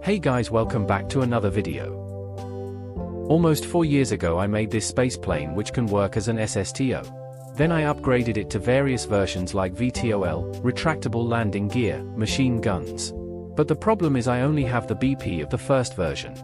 Hey guys, welcome back to another video. Almost 4 years ago I made this space plane which can work as an SSTO. Then I upgraded it to various versions like VTOL, retractable landing gear, machine guns. But the problem is I only have the BP of the first version.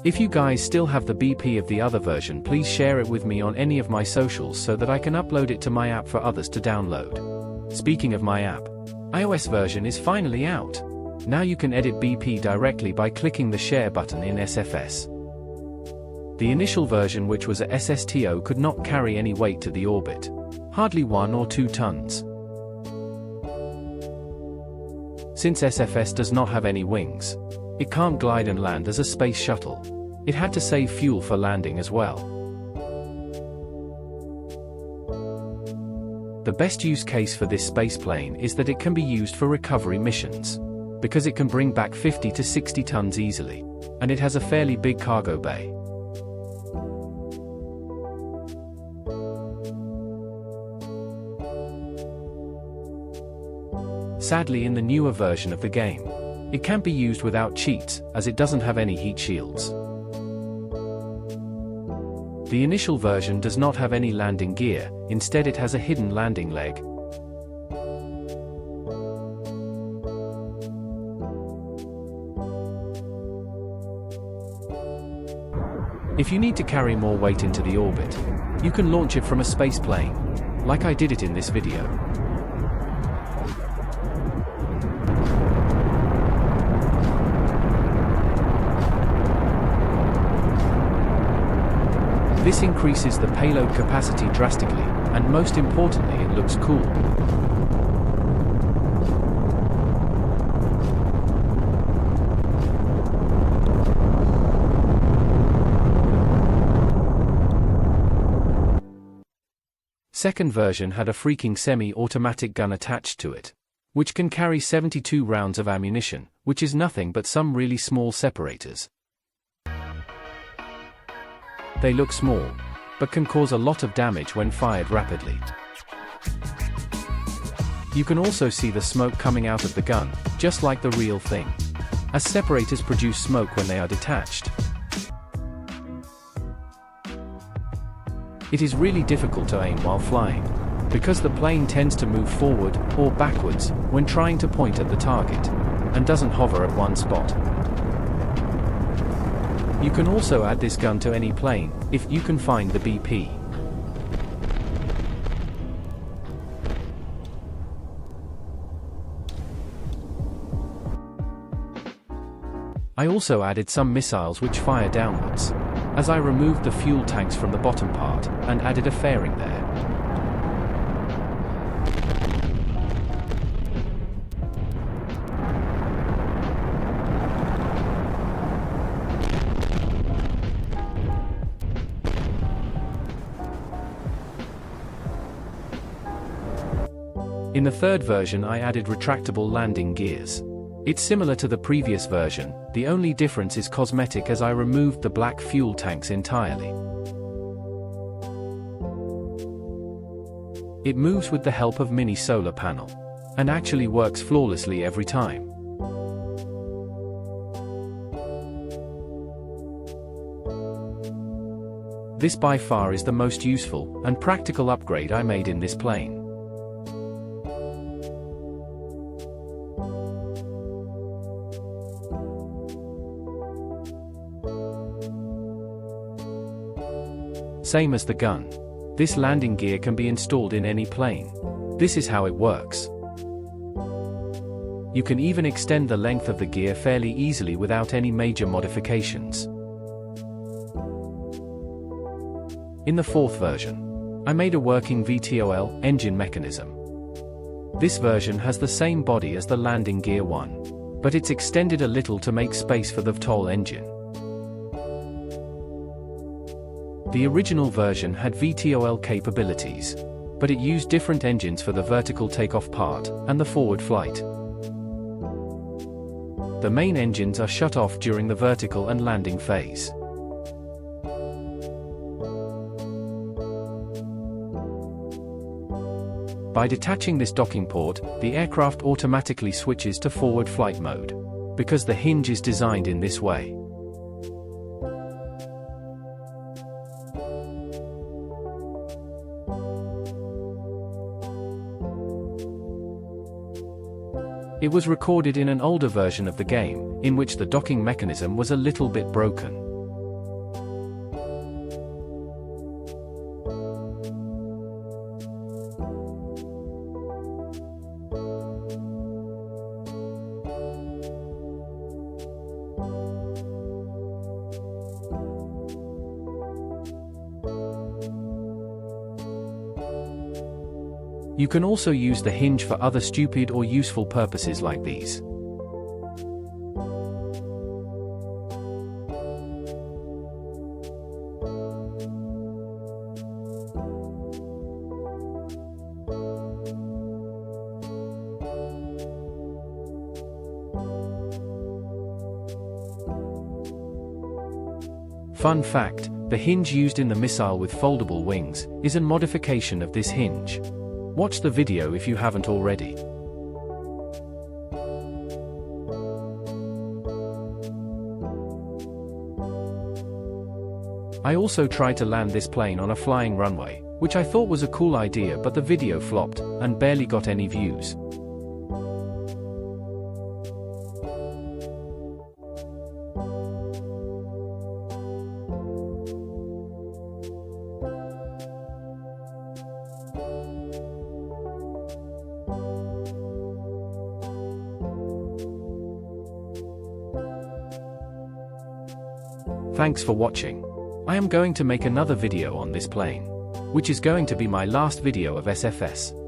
If you guys still have the BP of the other version, please share it with me on any of my socials so that I can upload it to my app for others to download. Speaking of my app, iOS version is finally out. Now you can edit BP directly by clicking the share button in SFS. The initial version, which was a SSTO, could not carry any weight to the orbit. Hardly 1 or 2 tons. Since SFS does not have any wings, it can't glide and land as a space shuttle. It had to save fuel for landing as well. The best use case for this space plane is that it can be used for recovery missions, because it can bring back 50 to 60 tons easily, and it has a fairly big cargo bay. Sadly, in the newer version of the game, it can't be used without cheats, as it doesn't have any heat shields. The initial version does not have any landing gear, instead it has a hidden landing leg. If you need to carry more weight into the orbit, you can launch it from a space plane, like I did it in this video. This increases the payload capacity drastically, and most importantly, it looks cool. Second version had a freaking semi-automatic gun attached to it, which can carry 72 rounds of ammunition, which is nothing but some really small separators. They look small, but can cause a lot of damage when fired rapidly. You can also see the smoke coming out of the gun, just like the real thing, as separators produce smoke when they are detached. It is really difficult to aim while flying, because the plane tends to move forward or backwards when trying to point at the target, and doesn't hover at one spot. You can also add this gun to any plane, if you can find the BP. I also added some missiles which fire downwards, as I removed the fuel tanks from the bottom part, and added a fairing there. In the third version I added retractable landing gears. It's similar to the previous version, the only difference is cosmetic, as I removed the black fuel tanks entirely. It moves with the help of mini solar panel, and actually works flawlessly every time. This by far is the most useful and practical upgrade I made in this plane. Same as the gun, this landing gear can be installed in any plane. This is how it works. You can even extend the length of the gear fairly easily without any major modifications. In the fourth version, I made a working VTOL engine mechanism. This version has the same body as the landing gear one, but it's extended a little to make space for the VTOL engine. The original version had VTOL capabilities, but it used different engines for the vertical takeoff part and the forward flight. The main engines are shut off during the vertical and landing phase. By detaching this docking port, the aircraft automatically switches to forward flight mode. because the hinge is designed in this way. It was recorded in an older version of the game, in which the docking mechanism was a little bit broken. You can also use the hinge for other stupid or useful purposes like these. Fun fact, the hinge used in the missile with foldable wings is a modification of this hinge. Watch the video if you haven't already. I also tried to land this plane on a flying runway, which I thought was a cool idea, but the video flopped and barely got any views. Thanks for watching. I am going to make another video on this plane, which is going to be my last video of SFS.